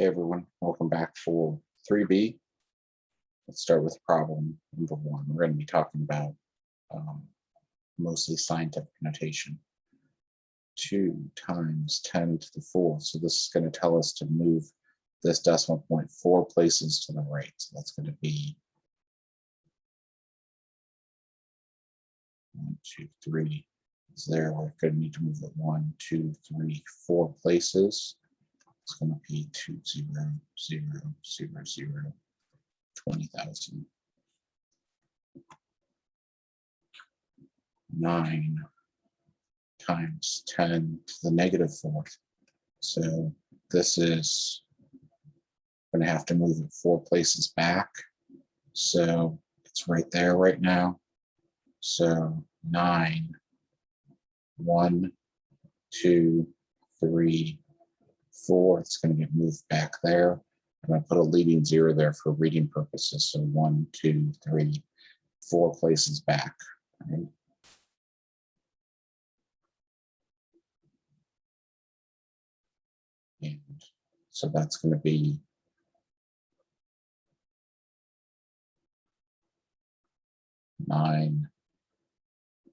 Hey everyone, welcome back for 3B. Let's start with problem number 1. We're going to be talking about mostly scientific notation. 2 times 10 to the 4th. So this is going to tell us to move this decimal point 4 places to the right. So that's going to be 1, 2, 3. Is there? We're going to need to move it 1, 2, 3, 4 places. It's going to be 2, 0, 0, 0, 0, 20,000. 9 times 10 to the negative 4th. So this is going to have to move it 4 places back. So it's right there right now. So 9, 1, 2, 3, 4. It's going to get moved back there. I'm going to put a leading 0 there for reading purposes. So 1, 2, 3, 4 places back. Right? And so that's going to be 9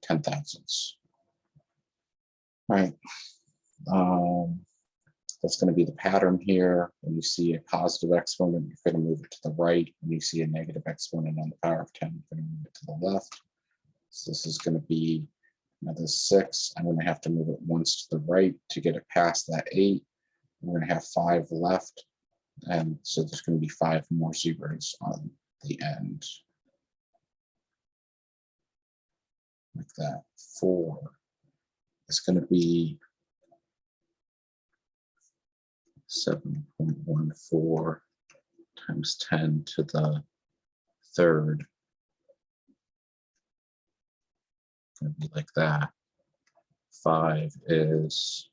10,000ths. Right. That's going to be the pattern here. When you see a positive exponent, you're going to move it to the right. When you see a negative exponent on the power of 10, you're going to move it to the left. So this is going to be another 6. I'm going to have to move it once to the right to get it past that 8. We're going to have 5 left. And so there's going to be 5 more zeros on the end. Like that. 4 is going to be 7.14 times 10 to the 3rd. It's going to be like that. 5 is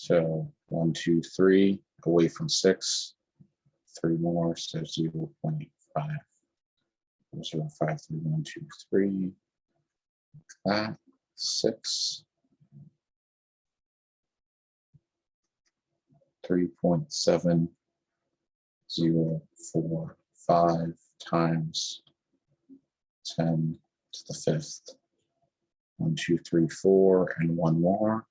1, 2, 3 away from 6. 3 more, so 0.5. 0, 5, 3, 1, 2, 3. Like that. 6. 3.7045 times 10 to the 5th. 1, 2, 3, 4, and 1 more.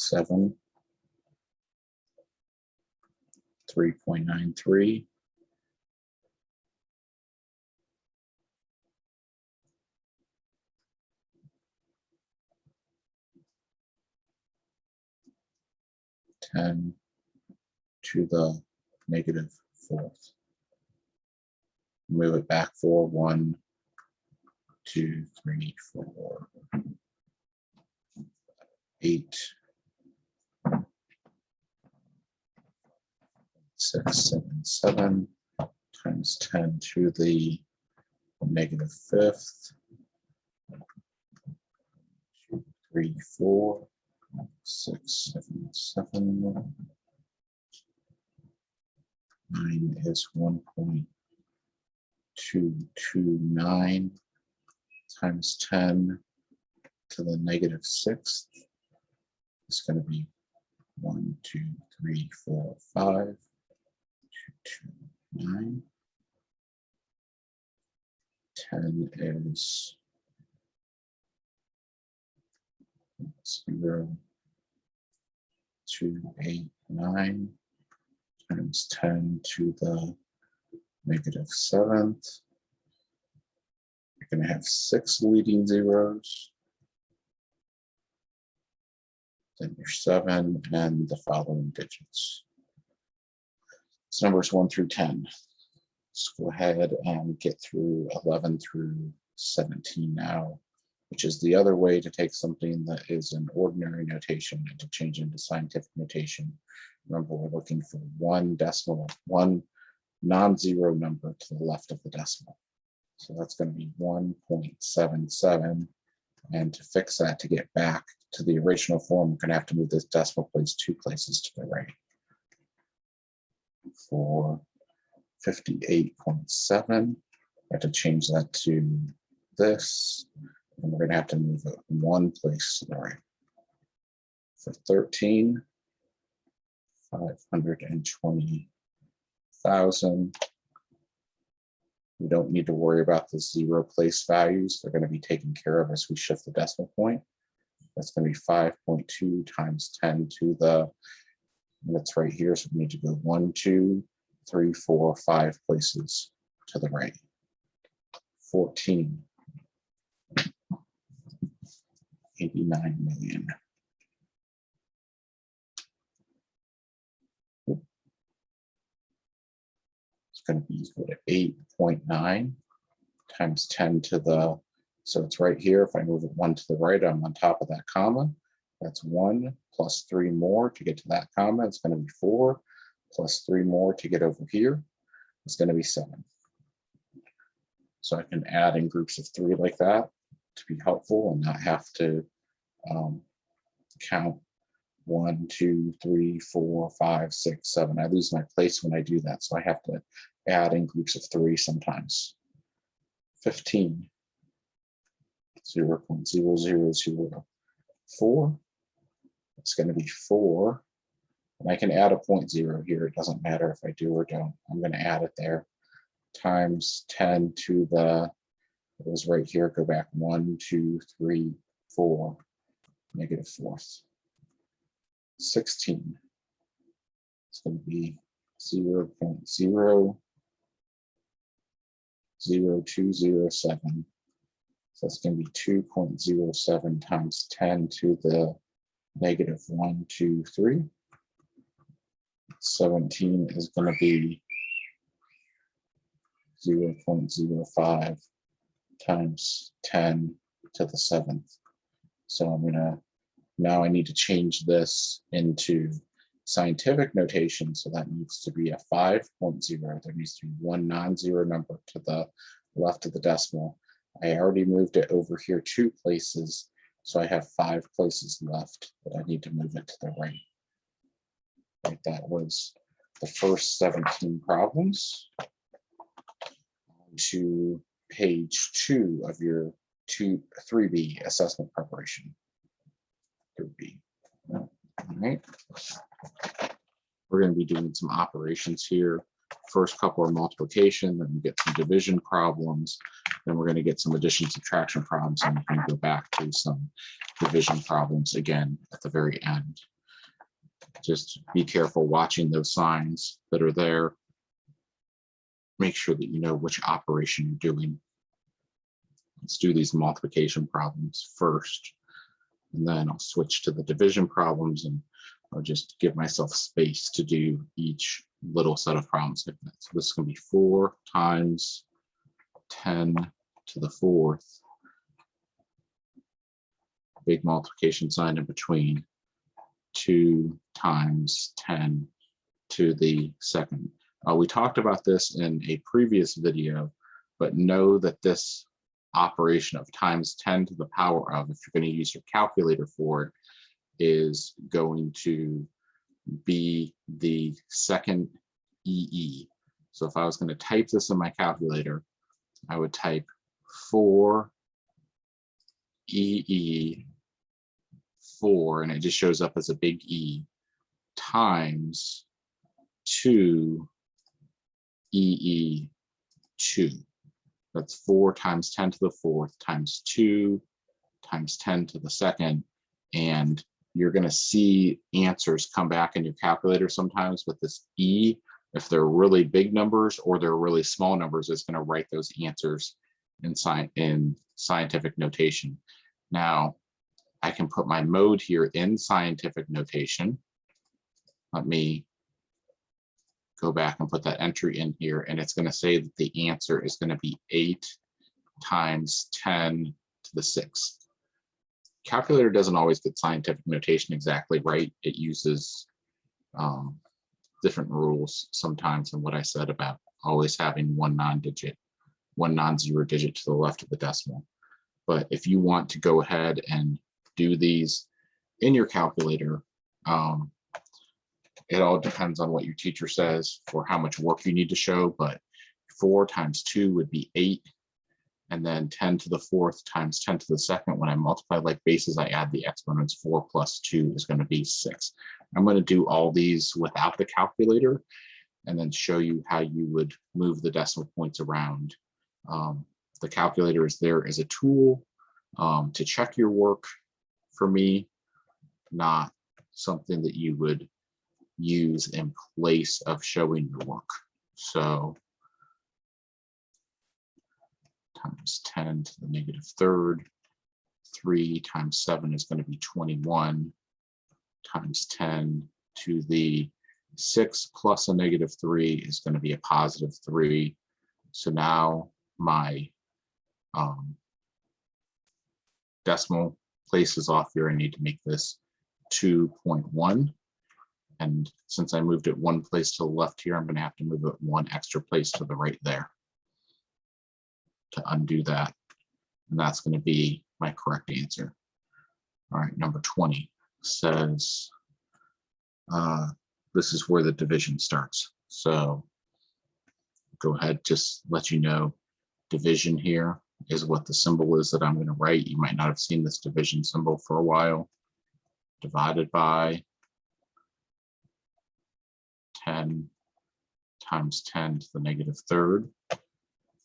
7. 3.93. 10 to the negative 4th. Move it back 4. 1, 2, 3, 4, 8, 6, 7, 7 times 10 to the negative 5th. 2, 3, 4, 6, 7, 7. 9 is 1.229 times 10 to the negative 6th. It's going to be 1, 2, 3, 4, 5, 2, 2, 9. 10 is 0, 2, 8, 9 times 10 to the negative 7th. You're going to have 6 leading zeros. Then your 7 and the following digits. It's numbers 1 through 10. Let's go ahead and get through 11 through 17 now, which is the other way to take something that is an ordinary notation and to change into scientific notation. Remember, we're looking for one non-zero number to the left of the decimal. So that's going to be 1.77. And to fix that, to get back to the original form, we're going to have to move this decimal place 2 places to the right. For 58.7, I have to change that to this, and we're going to have to move it 1 place to the right. For 13, 520,000. We don't need to worry about the 0 place values. They're going to be taken care of as we shift the decimal point. That's going to be 5.2 times 10 to the, and it's right here, so we need to go 1, 2, 3, 4, 5 places to the right. 14, 89 million. It's going to be equal to 8.9 times 10 to the, so it's right here. If I move it 1 to the right, I'm on top of that comma. That's 1 plus 3 more to get to that comma. It's going to be 4 plus 3 more to get over here. It's going to be 7. So I can add in groups of 3 like that to be helpful and not have to count 1, 2, 3, 4, 5, 6, 7. I lose my place when I do that, so I have to add in groups of 3 sometimes. 15, 0.0004. It's going to be 4. And I can add a 0.0 here. It doesn't matter if I do or don't. I'm going to add it there. Times 10 to the, it was right here, go back 1, 2, 3, 4, -4th. 16. It's going to be 0.00207. So that's going to be 2.07 times 10 to the -1, 2, 3. 17 is going to be 0.05 times 10 to the 7th. So I'm going to, now I need to change this into scientific notation. So that needs to be a 5.0. There needs to be one non-zero number to the left of the decimal. I already moved it over here 2 places. So I have 5 places left, but I need to move it to the right. Right, that was the first 17 problems. To page 2 of your 3B assessment preparation. 3B. All right. We're going to be doing some operations here. First couple are multiplication, then we get some division problems, then we're going to get some addition subtraction problems, and we're going to go back to some division problems again at the very end. Just be careful watching those signs that are there. Make sure that you know which operation you're doing. Let's do these multiplication problems first, and then I'll switch to the division problems, and I'll just give myself space to do each little set of problems. So this is going to be 4 times 10 to the 4th. Big multiplication sign in between. 2 times 10 to the 2nd. We talked about this in a previous video, but know that this operation of times 10 to the power of, if you're going to use your calculator for it, is going to be the second EE. So if I was going to type this in my calculator, I would type 4 EE 4, and it just shows up as a big E, times 2 EE 2. That's 4 times 10 to the 4th times 2 times 10 to the 2nd. And you're going to see answers come back in your calculator sometimes with this E. If they're really big numbers or they're really small numbers, it's going to write those answers in scientific notation. Now, I can put my mode here in scientific notation. Let me go back and put that entry in here, and it's going to say that the answer is going to be 8 times 10 to the 6th. Calculator doesn't always get scientific notation exactly right. It uses different rules sometimes than what I said about always having one non-zero digit to the left of the decimal. But if you want to go ahead and do these in your calculator, it all depends on what your teacher says for how much work you need to show, but 4 times 2 would be 8. And then 10 to the 4th times 10 to the 2nd, when I multiply like bases, I add the exponents. 4 plus 2 is going to be 6. I'm going to do all these without the calculator and then show you how you would move the decimal points around. The calculator is there as a tool to check your work for me, not something that you would use in place of showing your work. So times 10 to the negative 3rd, 3 times 7 is going to be 21, times 10 to the 6 plus a negative 3 is going to be a positive 3. So now my decimal place is off here. I need to make this 2.1. And since I moved it one place to the left here, I'm going to have to move it one extra place to the right there to undo that. And that's going to be my correct answer. All right, number 20 says this is where the division starts. So go ahead, just let you know, division here is what the symbol is that I'm going to write. You might not have seen this division symbol for a while. Divided by 10 times 10 to the negative 3rd.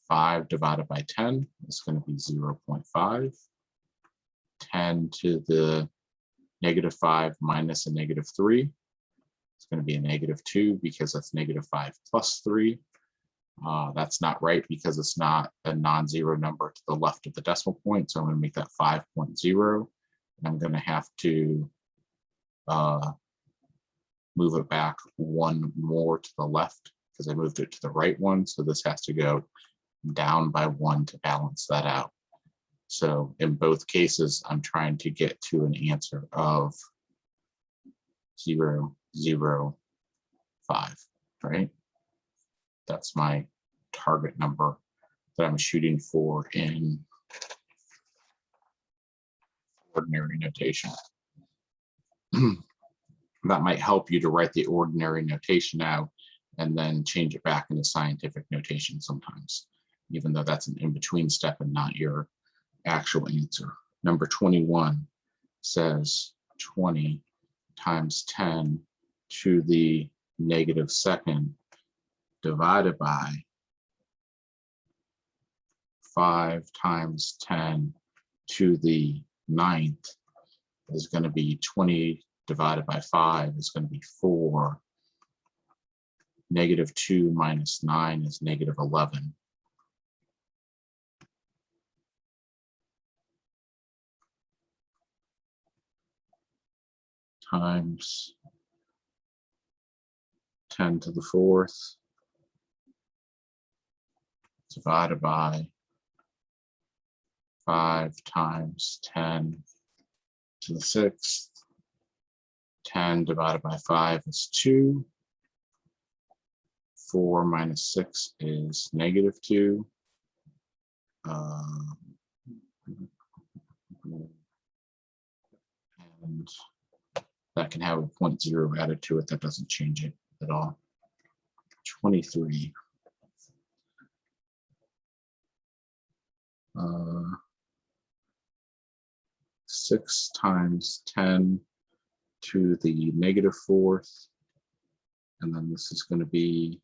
5 divided by 10 is going to be 0.5. 10 to the negative 5 minus a negative 3. It's going to be a negative 2 because that's negative 5 plus 3. That's not right because it's not a non-zero number to the left of the decimal point. So I'm going to make that 5.0. And I'm going to have to move it back one more to the left because I moved it to the right one. So this has to go down by 1 to balance that out. So in both cases, I'm trying to get to an answer of 0.005, right? That's my target number that I'm shooting for in ordinary notation. That might help you to write the ordinary notation out and then change it back into scientific notation sometimes, even though that's an in-between step and not your actual answer. Number 21 says 20 times 10 to the negative 2nd divided by 5 times 10 to the 9th is going to be 20 divided by 5 is going to be 4. Negative 2 minus 9 is negative 11. Times 10 to the 4th divided by 5 times 10 to the 6th. 10 divided by 5 is 2. 4 minus 6 is negative 2. And that can have a 0.0 added to it. That doesn't change it at all. 23. 6 times 10 to the negative 4th. And then this is going to be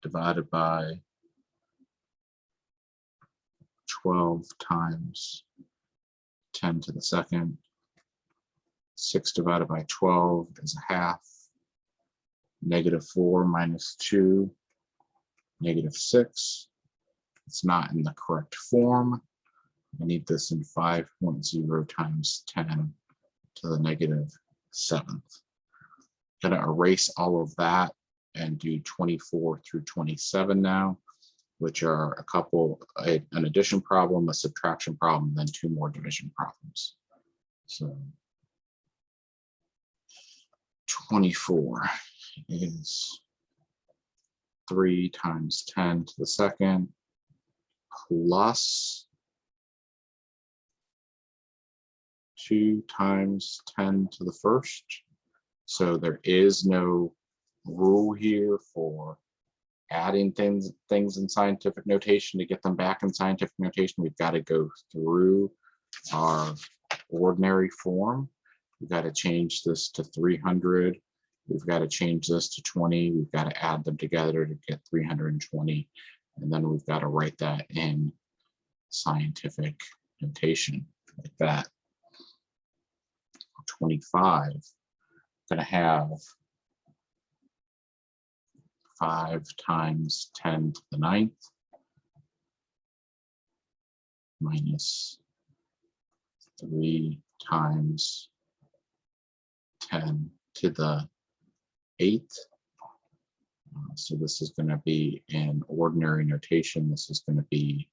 divided by 12 times 10 to the 2nd. 6 divided by 12 is a half. Negative 4 minus 2, negative 6. It's not in the correct form. I need this in 5.0 times 10 to the negative 7th. I'm going to erase all of that and do 24 through 27 now, which are a couple, an addition problem, a subtraction problem, then 2 more division problems. So 24 is 3 times 10 to the 2nd plus 2 times 10 to the first. So there is no rule here for adding things in scientific notation to get them back in scientific notation. We've got to go through our ordinary form. We've got to change this to 300. We've got to change this to 20. We've got to add them together to get 320. And then we've got to write that in scientific notation like that. 25, going to have 5 times 10 to the 9th minus 3 times 10 to the 8th. So this is going to be in ordinary notation. This is going to be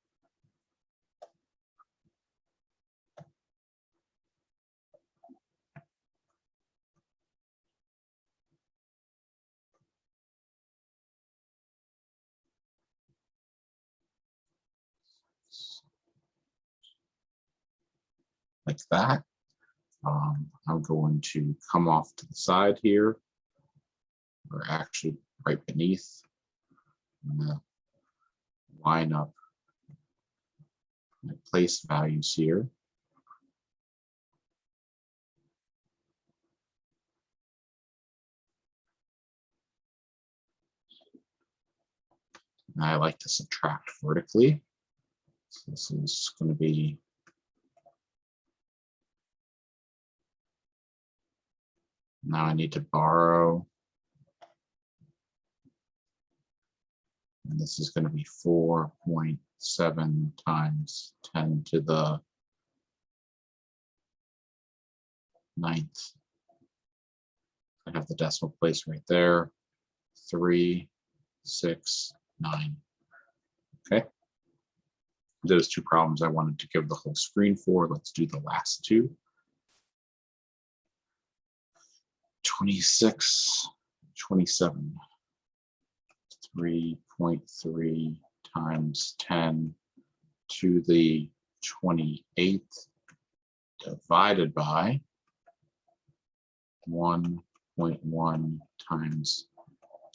like that. I'm going to come off to the side here, or actually right beneath. I'm going to line up my place values here. And I like to subtract vertically. So this is going to be now I need to borrow. And this is going to be 4.7 times 10 to the 9th. I have the decimal place right there. 3, 6, 9. Okay. Those two problems I wanted to give the whole screen for. Let's do the last two. 26, 27. 3.3 times 10 to the 28th divided by 1.1 times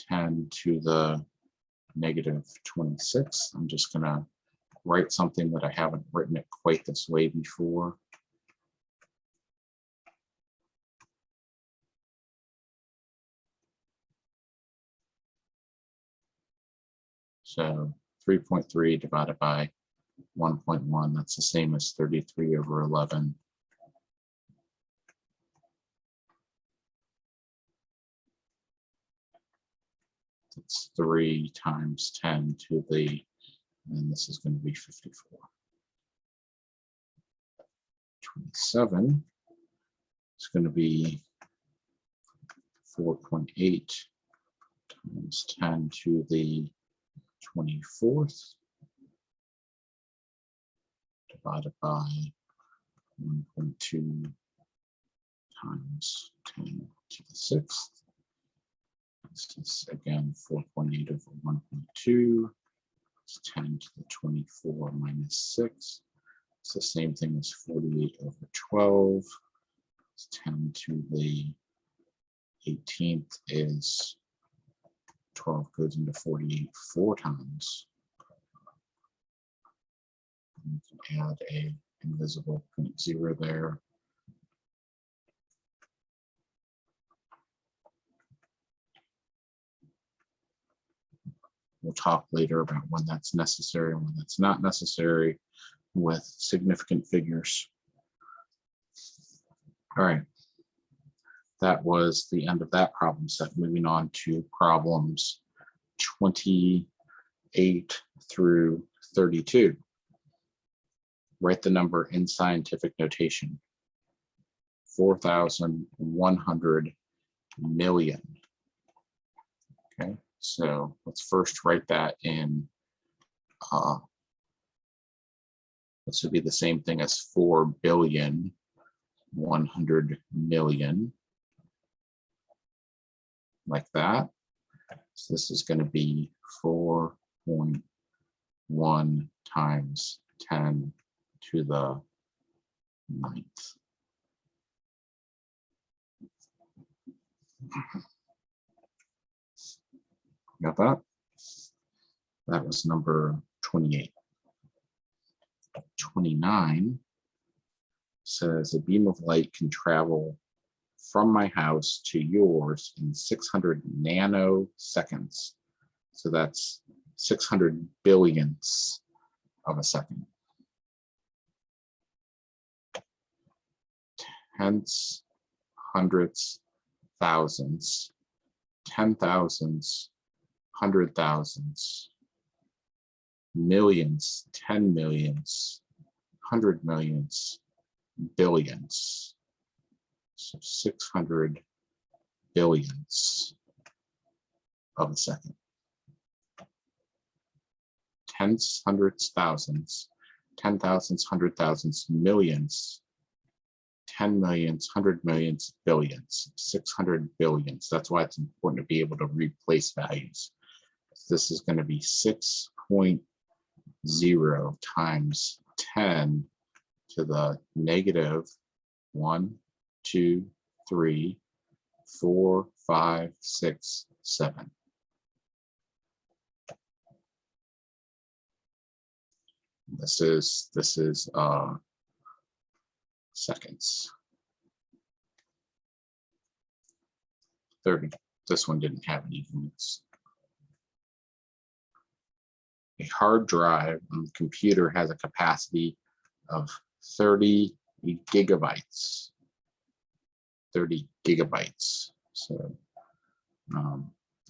10 to the negative 26. I'm just going to write something that I haven't written it quite this way before. So 3.3 divided by 1.1, that's the same as 33 over 11. It's 3 times 10 to the, and this is going to be 54. 27 is going to be 4.8 times 10 to the 24th divided by 1.2 times 10 to the 6th. This is again 4.8 over 1.2. It's 10 to the 24 minus 6. It's the same thing as 48 over 12. It's 10 to the 18th is 12 goes into 48 4 times. And you can add a invisible 0.0 there. We'll talk later about when that's necessary and when that's not necessary with significant figures. All right. That was the end of that problem set. Moving on to problems 28 through 32. Write the number in scientific notation. 4,100 million. Okay, so let's first write that in, this would be the same thing as 4 billion, 100 million. Like that. So this is going to be 4.1 times 10 to the 9th. Got that? That was number 28. 29 says a beam of light can travel from my house to yours in 600 nanoseconds. So that's 600 billionths of a second. Tenths, hundredths, thousands, 10,000s, 100,000s, millions, 10 millions, 100 millions, billions. So 600 billionths of a second. Tenths, hundreds, thousands, 10,000s, 100,000s, millions, 10 millions, 100 millions, billions, 600 billions. That's why it's important to be able to replace values. This is going to be 6.0 times 10 to the negative 1, 2, 3, 4, 5, 6, 7. This is seconds. 30. This one didn't have any units. A hard drive on the computer has a capacity of 30 gigabytes. 30 gigabytes. So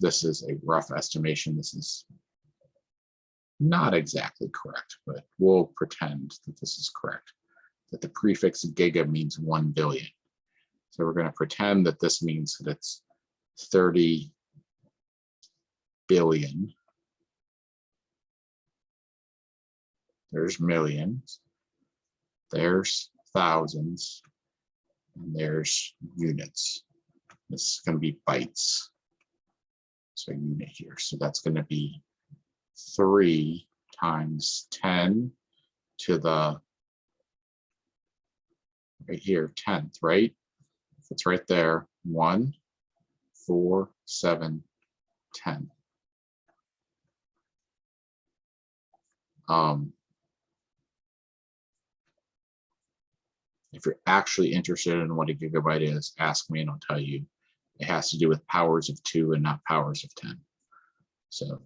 this is a rough estimation. This is not exactly correct, but we'll pretend that this is correct, that the prefix giga means 1 billion. So we're going to pretend that this means that it's 30 billion. There's millions, there's thousands, and there's units. This is going to be bytes. So a unit here. So that's going to be 3 times 10 to the, right here, 10th, right? It's right there, 1, 4, 7, 10. If you're actually interested in what a gigabyte is, ask me and I'll tell you. It has to do with powers of 2 and not powers of 10. So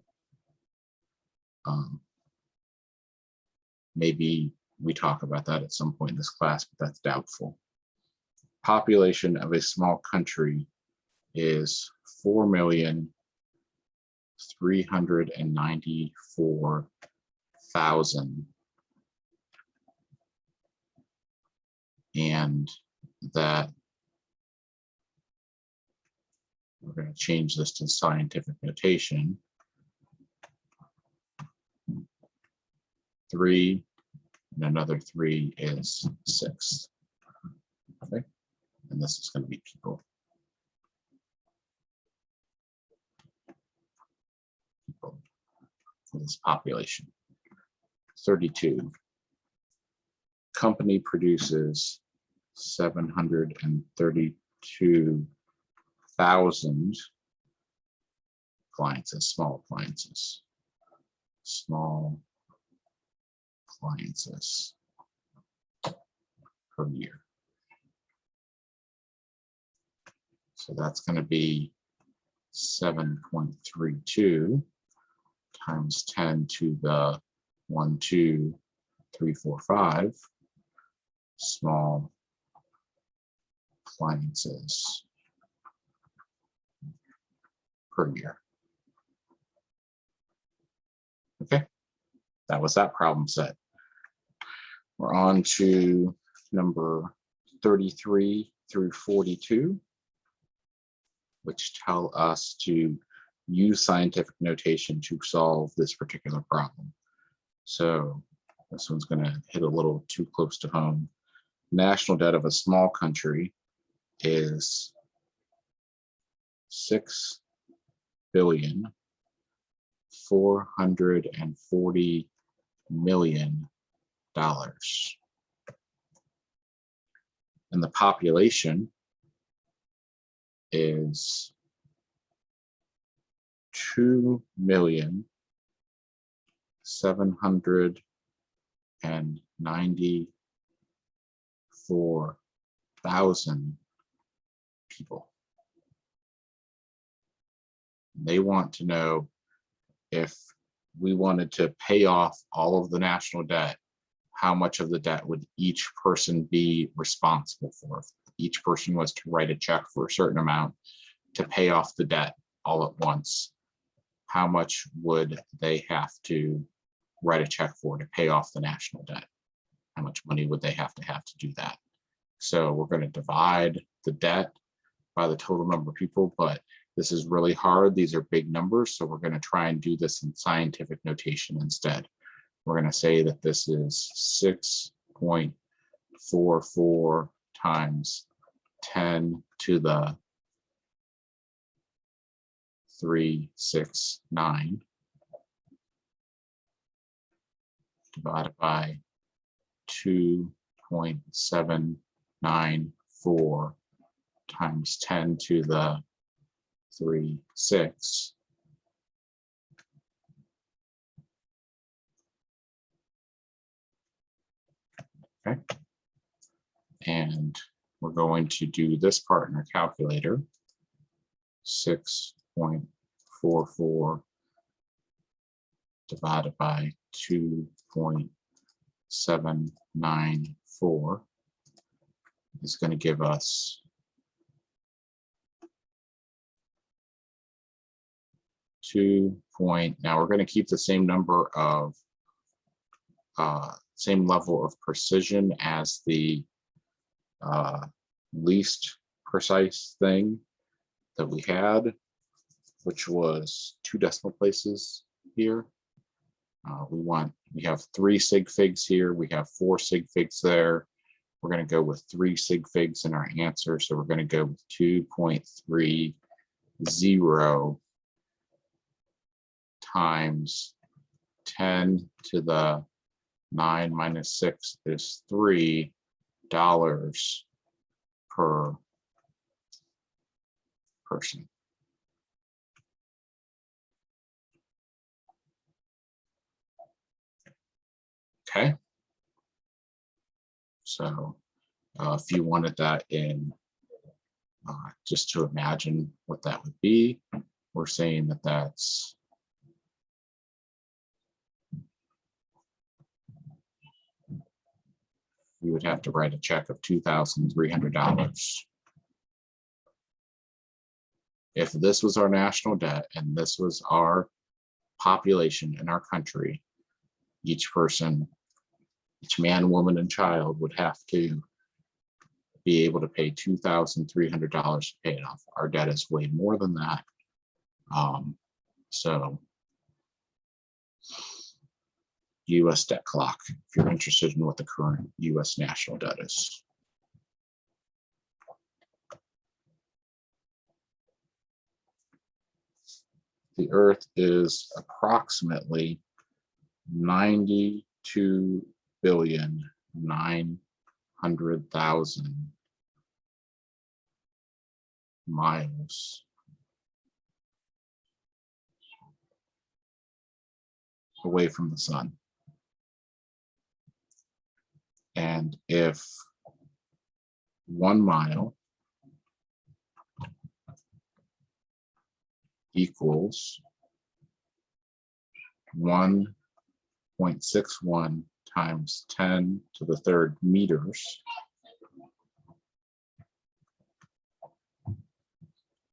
maybe we talk about that at some point in this class, but that's doubtful. Population of a small country is 4,394,000. And that we're going to change this to scientific notation. 3 and another 3 is 6. Okay, and this is going to be people. People for this population. 32. Company produces 732,000 appliances, small appliances. Small appliances per year. So that's going to be 7.32 times 10 to the 1, 2, 3, 4, 5 small appliances per year. Okay, that was that problem set. We're on to number 33 through 42, which tell us to use scientific notation to solve this particular problem. So this one's going to hit a little too close to home. National debt of a small country is $6,440,000,000. And the population is 2,794,000 people. They want to know if we wanted to pay off all of the national debt, how much of the debt would each person be responsible for? If each person was to write a check for a certain amount to pay off the debt all at once, how much would they have to write a check for to pay off the national debt? How much money would they have to do that? So we're going to divide the debt by the total number of people, but this is really hard. These are big numbers, so we're going to try and do this in scientific notation instead. We're going to say that this is 6.44 times 10 to the 369 divided by 2.794 times 10 to the 36. Okay. And we're going to do this part in our calculator. 6.44 divided by 2.794 is going to give us 2. Now we're going to keep the same number of same level of precision as the least precise thing that we had, which was 2 decimal places here. We have 3 sig figs here. We have 4 sig figs there. We're going to go with 3 sig figs in our answer. So we're going to go with 2.30 times 10 to the 9 minus 6 is $3 per person. Okay. So if you wanted that in, just to imagine what that would be, we're saying that that's you would have to write a check of $2,300. If this was our national debt and this was our population in our country, each person, each man, woman, and child would have to be able to pay $2,300 to pay it off. Our debt is way more than that. So U.S. debt clock, if you're interested in what the current U.S. national debt is. The Earth is approximately 92,900,000 miles away from the sun. And if 1 mile equals 1.61 times 10 to the 3rd meters,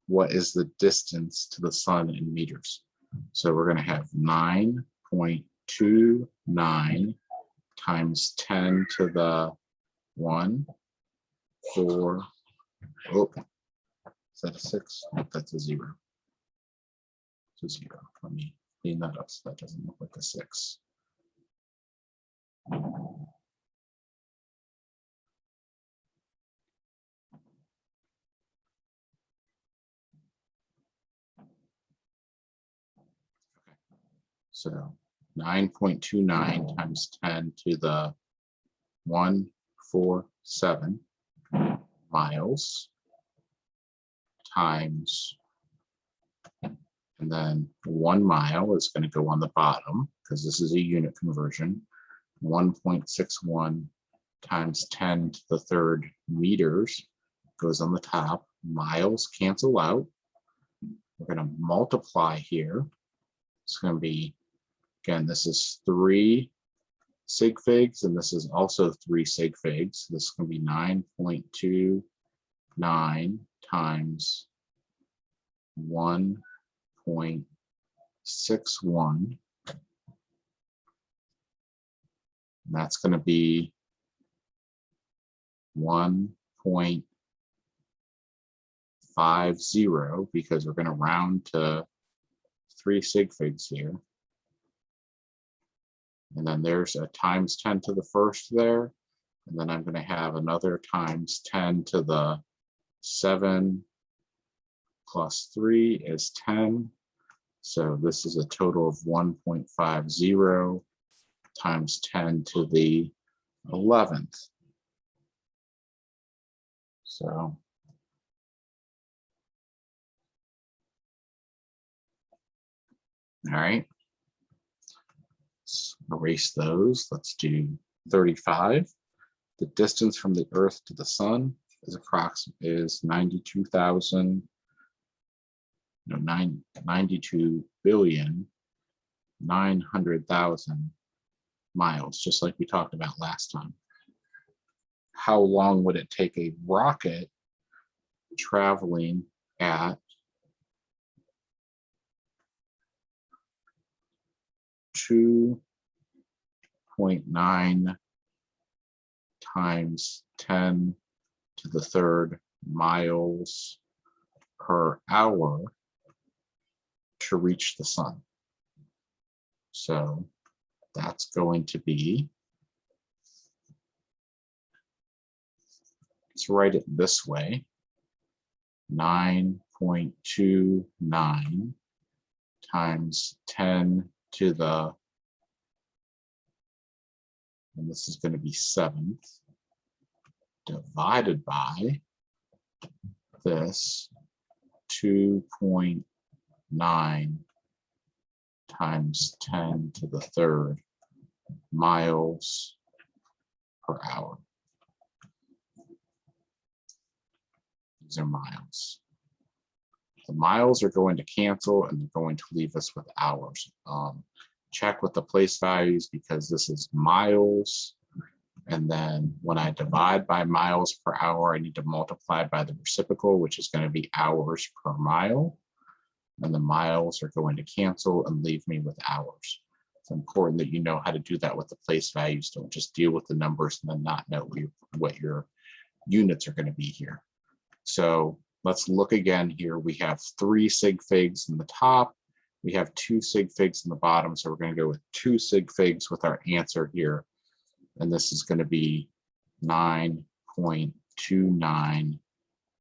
what is the distance to the sun in meters? So we're going to have 9.29 times 10 to the 1, 4, oh, is that a 6? Oh, that's a 0. It's a 0. Let me clean that up so that doesn't look like a 6. So 9.29 times 10 to the 147 miles times, and then 1 mile is going to go on the bottom because this is a unit conversion. 1.61 times 10 to the third meters goes on the top. Miles cancel out. We're going to multiply here. It's going to be, again, this is 3 sig figs, and this is also 3 sig figs. This is going to be 9.29 times 1.61. And that's going to be 1.50 because we're going to round to 3 sig figs here. And then there's a times 10 to the first there. And then I'm going to have another times 10 to the 7 plus 3 is 10. So this is a total of 1.50 times 10 to the 11th. So all right, let's erase those. Let's do 35. The distance from the Earth to the Sun is approximately 92,900,000 miles, just like we talked about last time. How long would it take a rocket traveling at 2.9 times 10 to the third miles per hour to reach the sun? So that's going to be, let's write it this way, 9.29 times 10 to the, and this is going to be 7th, divided by this 2.9 times 10 to the third miles per hour. These are miles. The miles are going to cancel and they're going to leave us with hours. Check with the place values because this is miles. And then when I divide by miles per hour, I need to multiply by the reciprocal, which is going to be hours per mile. And the miles are going to cancel and leave me with hours. It's important that you know how to do that with the place values. Don't just deal with the numbers and then not know what your units are going to be here. So let's look again here. We have 3 sig figs in the top. We have 2 sig figs in the bottom. So we're going to go with 2 sig figs with our answer here. And this is going to be 9.29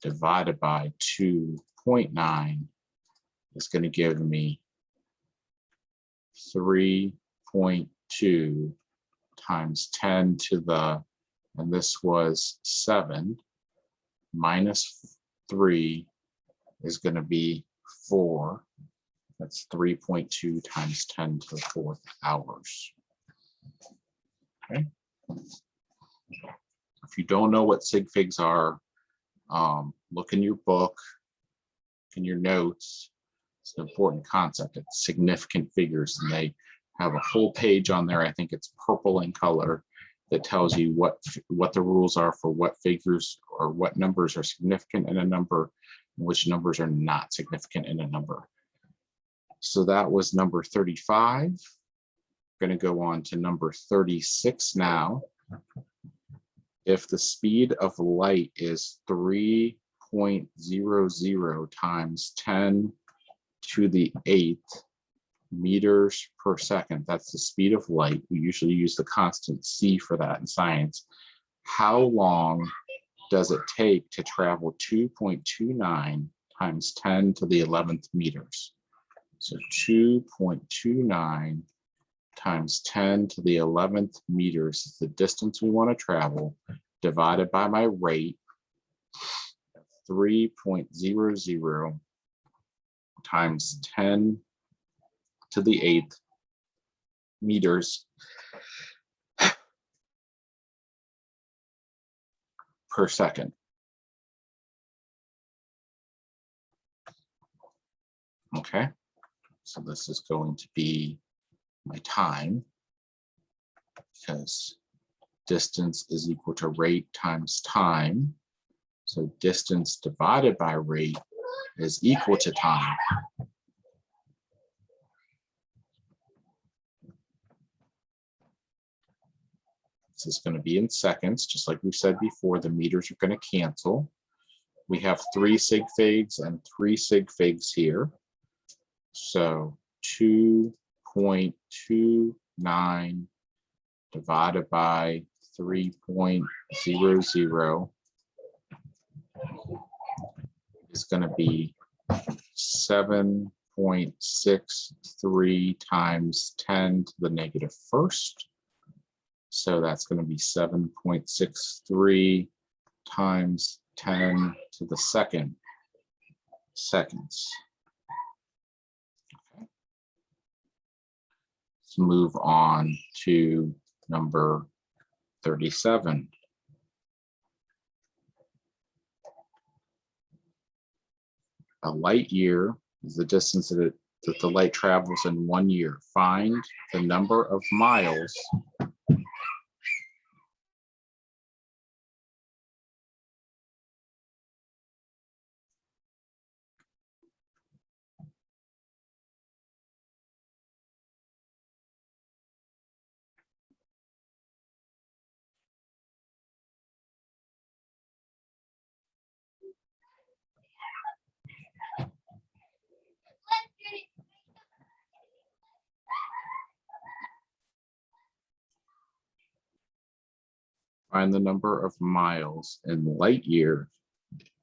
divided by 2.9 is going to give me 3.2 times 10 to the, and this was 7, minus 3 is going to be 4. That's 3.2 times 10 to the 4th hours. Okay. If you don't know what sig figs are, look in your book, in your notes. It's an important concept. It's significant figures, and they have a whole page on there. I think it's purple in color that tells you what the rules are for what figures or what numbers are significant in a number and which numbers are not significant in a number. So that was number 35. Going to go on to number 36 now. If the speed of light is 3.00 times 10 to the 8th meters per second, that's the speed of light. We usually use the constant c for that in science. How long does it take to travel 2.29 times 10 to the 11th meters? So 2.29 times 10 to the 11th meters is the distance we want to travel, divided by my rate, 3.00 times 10 to the 8th meters per second. Okay, so this is going to be my time, because distance is equal to rate times time. So distance divided by rate is equal to time. This is going to be in seconds, just like we said before. The meters are going to cancel. We have 3 sig figs and 3 sig figs here. So 2.29 divided by 3.00 is going to be 7.63 times 10 to the negative first. So that's going to be 7.63 times 10 to the second seconds. Okay. Let's move on to number 37. A light year is the distance that the light travels in 1 year. Find the number of miles Find the number of miles in light year.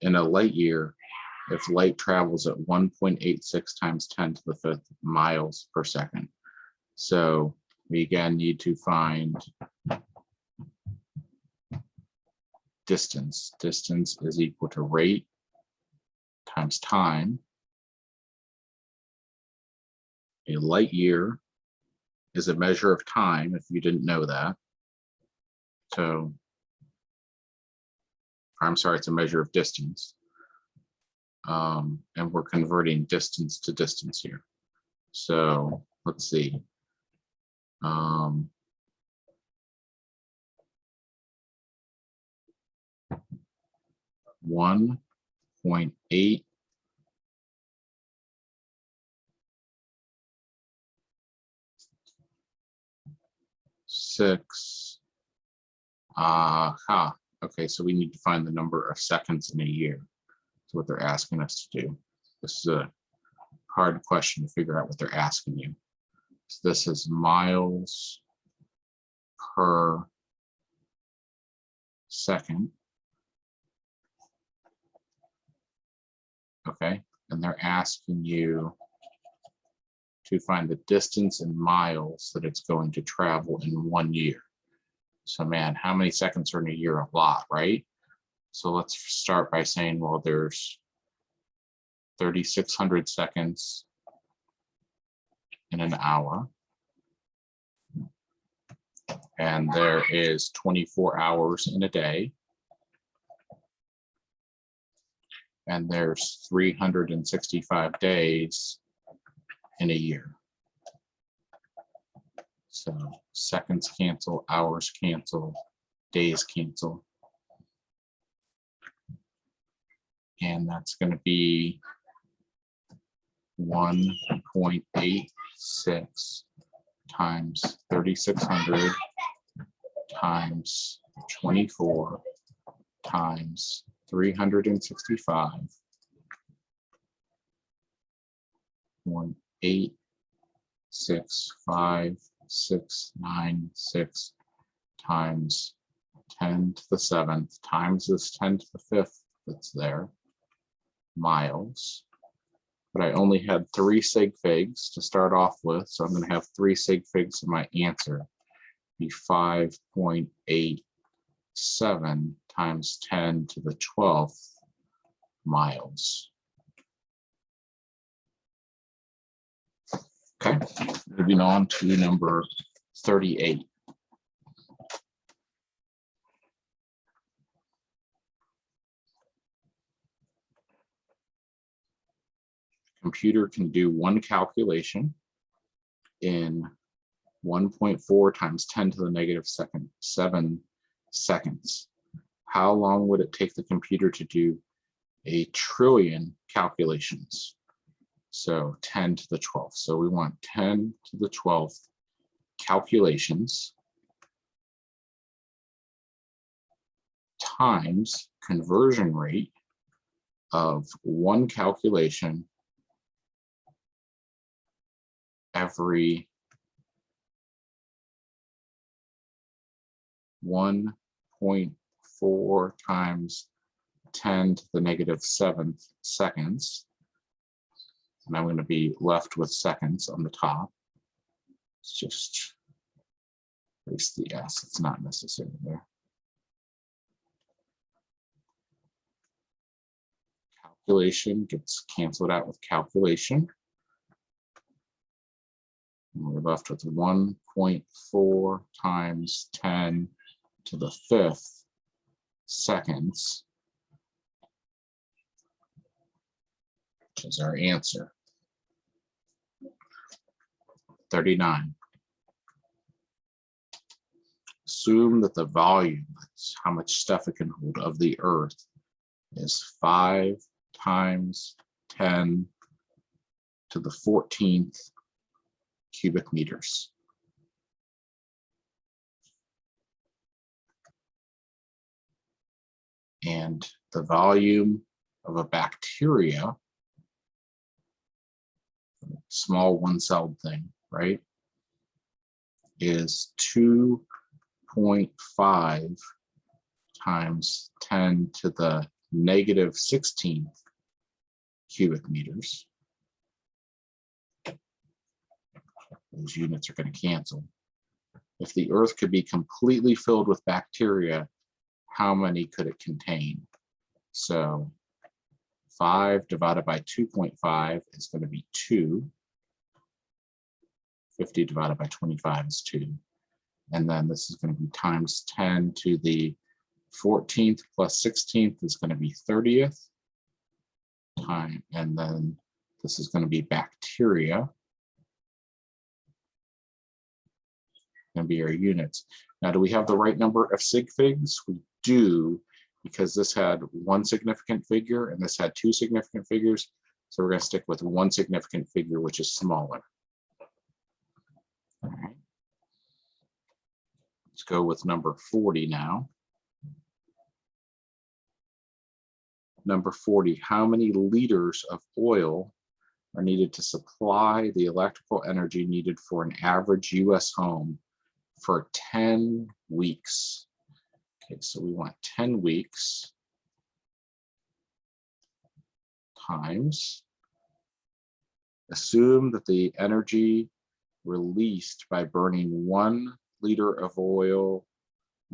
In a light year, if light travels at 1.86 times 10 to the 5th miles per second. So we again need to find distance. Distance is equal to rate times time. A light year is a measure of time, if you didn't know that. So, I'm sorry, it's a measure of distance. And we're converting distance to distance here. So let's see. 1.8 6. Okay, so we need to find the number of seconds in a year. That's what they're asking us to do. This is a hard question to figure out what they're asking you. So this is miles per second. Okay, and they're asking you to find the distance in miles that it's going to travel in 1 year. So man, how many seconds are in a year? A lot, right? So let's start by saying, well, there's 3,600 seconds in an hour. And there is 24 hours in a day. And there's 365 days in a year. So seconds cancel, hours cancel, days cancel. And that's going to be 1.86 times 3,600 times 24 times 365. 0.86596 times 10 to the 7th times this 10 to the 5th that's there, miles. But I only had 3 sig figs to start off with, so I'm going to have 3 sig figs in my answer. Be 5.87 times 10 to the 12th miles. Okay, moving on to number 38. Computer can do one calculation in 1.4 times 10 to the negative 7 seconds. How long would it take the computer to do 1 trillion calculations? So 10 to the 12th. So we want 10 to the 12th calculations times conversion rate of one calculation every 1.4 times 10 to the negative 7th seconds. And I'm going to be left with seconds on the top. Let's just erase the S, it's not necessary there. Calculation gets canceled out with calculation. And we're left with 1.4 times 10 to the 5th seconds, which is our answer. 39. Assume that the volume, that's how much stuff it can hold, of the Earth is 5 times 10 to the 14th cubic meters. And the volume of a bacteria, small one-celled thing, right, is 2.5 times 10 to the negative 16th cubic meters. Those units are going to cancel. If the Earth could be completely filled with bacteria, how many could it contain? So 5 divided by 2.5 is going to be 2. 50 divided by 25 is 2. And then this is going to be times 10 to the 14th plus 16th is going to be 30th time. And then this is going to be bacteria. Going to be our units. Now, do we have the right number of sig figs? We do, because this had one significant figure and this had two significant figures. So we're going to stick with one significant figure, which is smaller. All right. Let's go with number 40 now. Number 40, how many liters of oil are needed to supply the electrical energy needed for an average US home for 10 weeks? Okay, so we want 10 weeks times. Assume that the energy released by burning 1 liter of oil,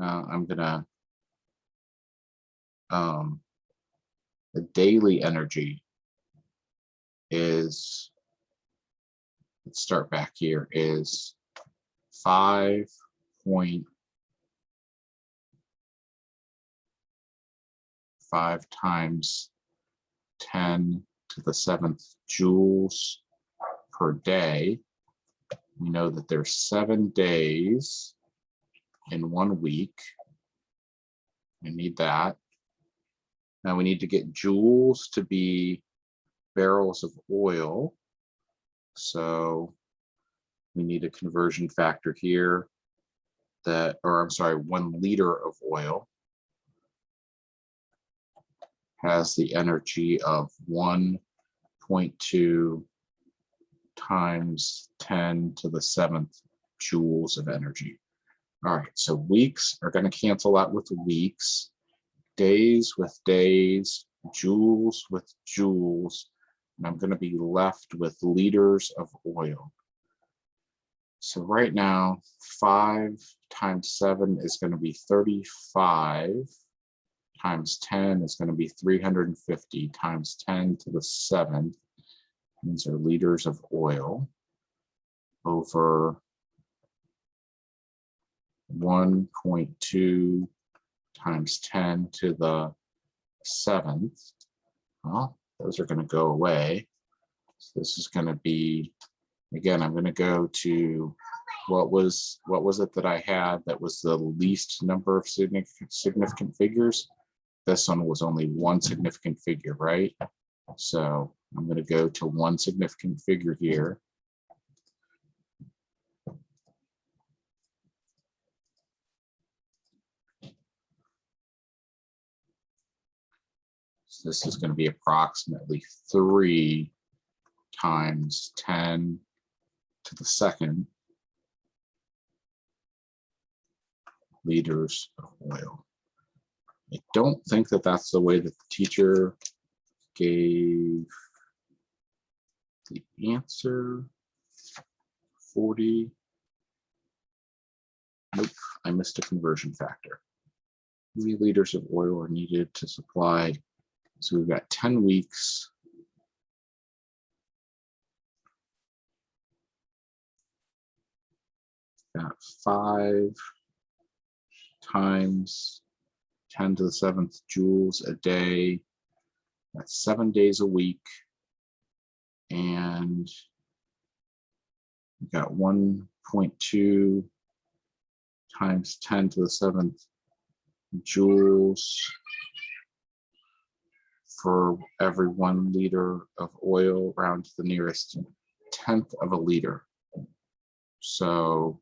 I'm gonna, the daily energy is, let's start back here, is 5.5 times 10 to the 7th joules per day. We know that there's 7 days in 1 week. We need that. Now we need to get joules to be barrels of oil. So we need a conversion factor here that, or I'm sorry, 1 liter of oil has the energy of 1.2 times 10 to the 7th joules of energy. All right, so weeks are going to cancel out with weeks, days with days, joules with joules, and I'm going to be left with liters of oil. So right now, 5 times 7 is going to be 35 times 10 is going to be 350 times 10 to the 7th. These are liters of oil over 1.2 times 10 to the 7th. Well, those are going to go away. So this is going to be, again, I'm going to go to what was it that I had that was the least number of significant figures? This one was only one significant figure, right? So I'm going to go to one significant figure here. So this is going to be approximately 3 times 10 to the 2nd liters of oil. I don't think that that's the way that the teacher gave the answer. 40. Nope, I missed a conversion factor. How many liters of oil are needed to supply? So we've got 10 weeks. Got 5 times 10 to the 7th joules a day. That's 7 days a week. And we got 1.2 times 10 to the 7th joules for every 1 liter of oil, round to the nearest 10th of a liter. So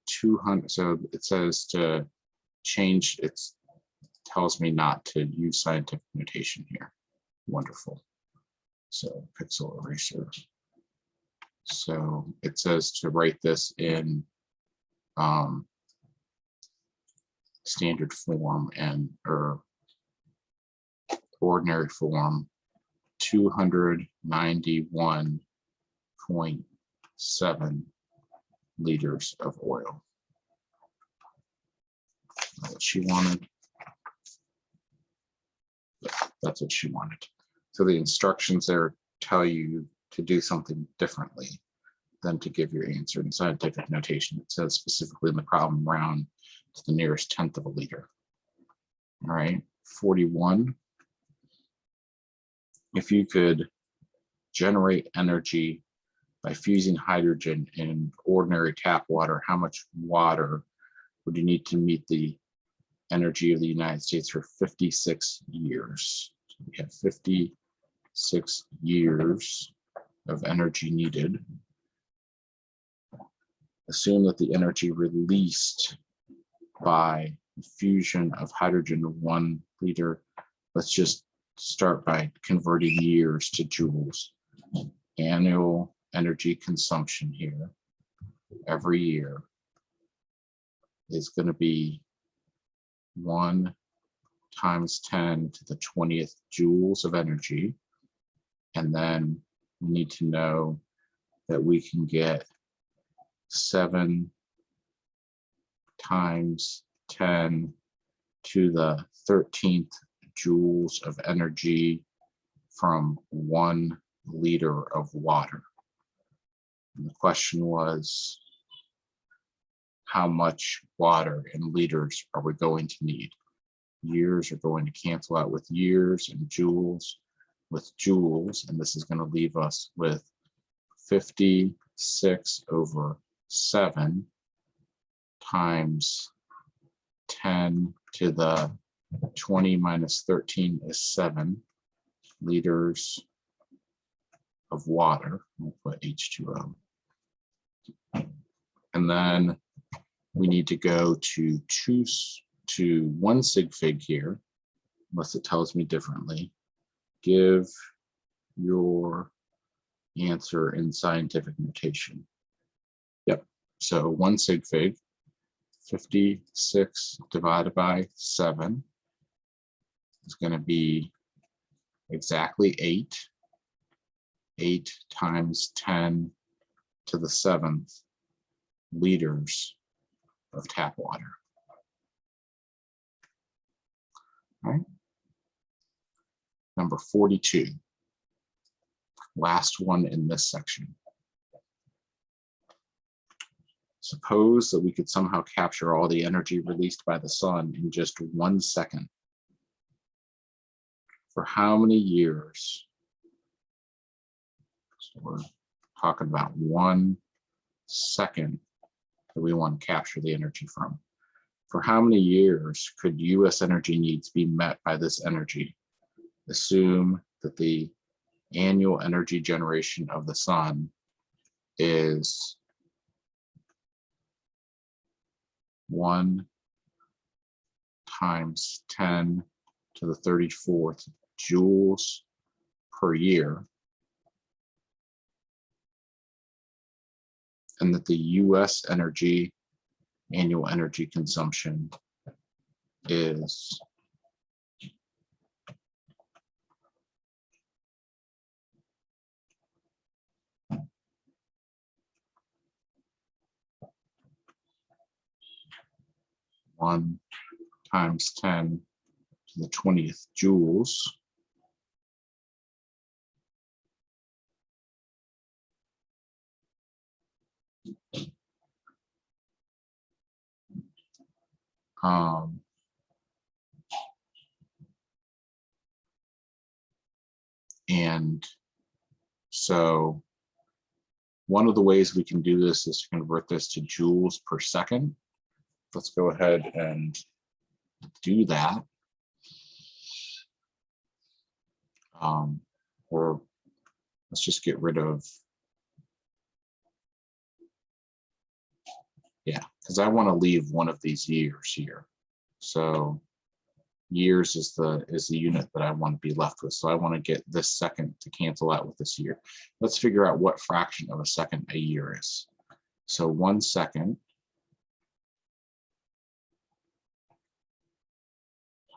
200. So it says to change, it tells me not to use scientific notation here. Wonderful. So pixel eraser. So it says to write this in standard form or ordinary form, 291.7 liters of oil. That's what she wanted. Yeah, that's what she wanted. So the instructions there tell you to do something differently than to give your answer in scientific notation. It says specifically in the problem, round to the nearest 10th of a liter. All right, 41. If you could generate energy by fusing hydrogen in ordinary tap water, how much water would you need to meet the energy of the United States for 56 years? So we have 56 years of energy needed. Assume that the energy released by fusion of hydrogen of 1 liter. Let's just start by converting years to joules. Annual energy consumption here every year is going to be 1 times 10 to the 20th joules of energy. And then we need to know that we can get 7 times 10 to the 13th joules of energy from 1 liter of water. And the question was, how much water in liters are we going to need? Years are going to cancel out with years, and joules with joules, and this is going to leave us with 56 over 7 times 10 to the 20 minus 13 is 7 liters of water. We'll put H2O. And then we need to go to 1 sig fig here, unless it tells me differently. Give your answer in scientific notation. Yep, so 1 sig fig, 56 divided by 7 is going to be exactly 8. 8 times 10 to the 7th liters of tap water. All right. Number 42, last one in this section. Suppose that we could somehow capture all the energy released by the sun in just 1 second. For how many years? So we're talking about 1 second that we want to capture the energy from. For how many years could US energy needs be met by this energy? Assume that the annual energy generation of the sun is 1 times 10 to the 34th joules per year, and that the US energy, annual energy consumption is 1 times 10 to the 20th joules. And so one of the ways we can do this is to convert this to joules per second. Let's go ahead and do that. Or let's just get rid of, yeah, because I want to leave one of these years here. So years is the unit that I want to be left with. So I want to get this second to cancel out with this year. Let's figure out what fraction of a second a year is. So 1 second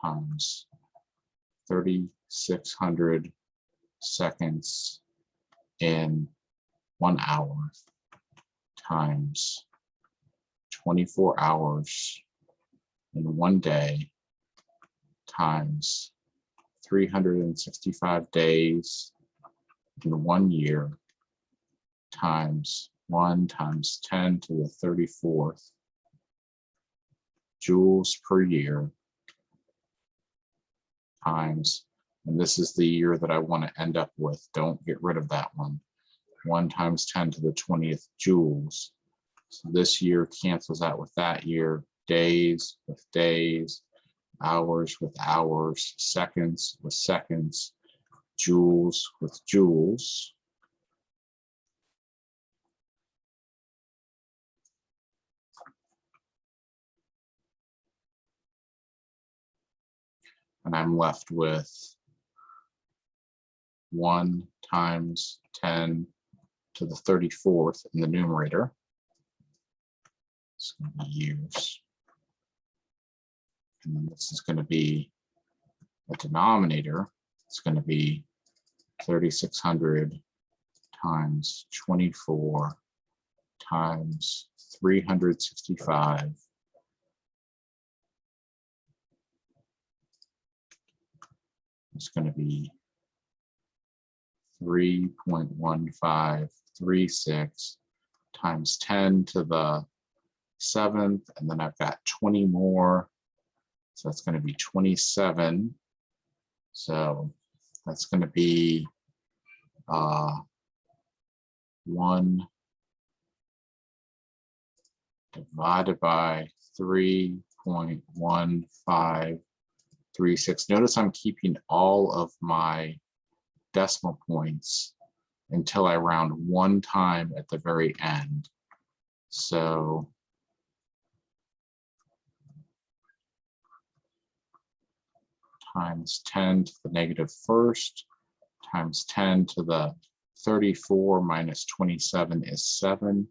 times 3,600 seconds in 1 hour times 24 hours in 1 day times 365 days in 1 year times 1 times 10 to the 34th joules per year times, and this is the year that I want to end up with. Don't get rid of that one. 1 times 10 to the 20th joules. So this year cancels out with that year. Days with days, hours with hours, seconds with seconds, joules with joules. And I'm left with 1 times 10 to the 34th in the numerator. It's going to be years. And then this is going to be the denominator. It's going to be 3,600 times 24 times 365. It's going to be 3.1536 times 10 to the 7th, and then I've got 20 more, so that's going to be 27. So that's going to be 1 divided by 3.1536. Notice I'm keeping all of my decimal points until I round 1 time at the very end. So times 10 to the -1st times 10 to the 34 minus 27 is 7.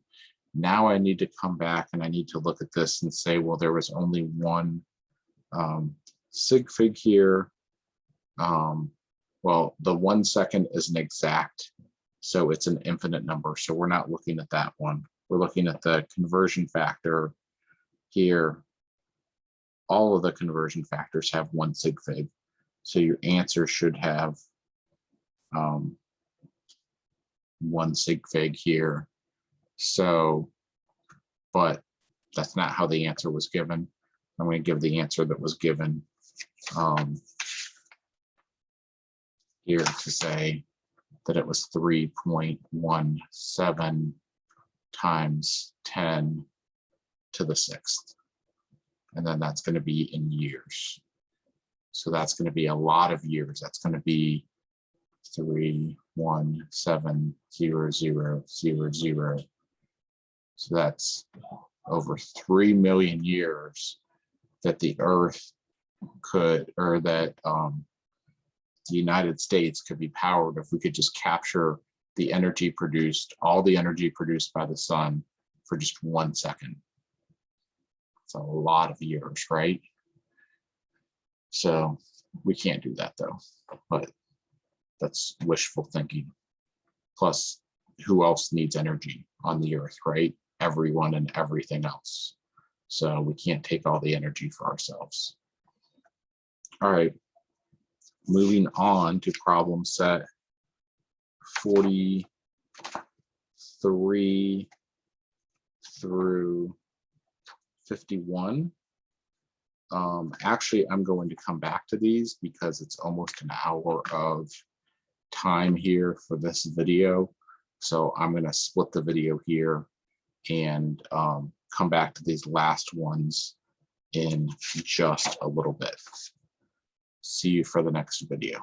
Now I need to come back and I need to look at this and say, well, there was only one sig fig here. Well, the 1 second is an exact, so it's an infinite number. So we're not looking at that one. We're looking at the conversion factor here. all of the conversion factors have 1 sig fig. So your answer should have 1 sig fig here. So, but that's not how the answer was given. I'm going to give the answer that was given here to say that it was 3.17 times 10 to the 6th. And then that's going to be in years. So that's going to be a lot of years. That's going to be 3170000. So that's over 3 million years that the Earth could, or that the United States could be powered if we could just capture the energy produced, all the energy produced by the sun for just 1 second. It's a lot of years, right? So we can't do that though, but that's wishful thinking. Plus, who else needs energy on the Earth, right? Everyone and everything else. So we can't take all the energy for ourselves. All right, moving on to problem set 43 through 51. Actually, I'm going to come back to these because it's almost an hour of time here for this video. So I'm going to split the video here and come back to these last ones in just a little bit. See you for the next video.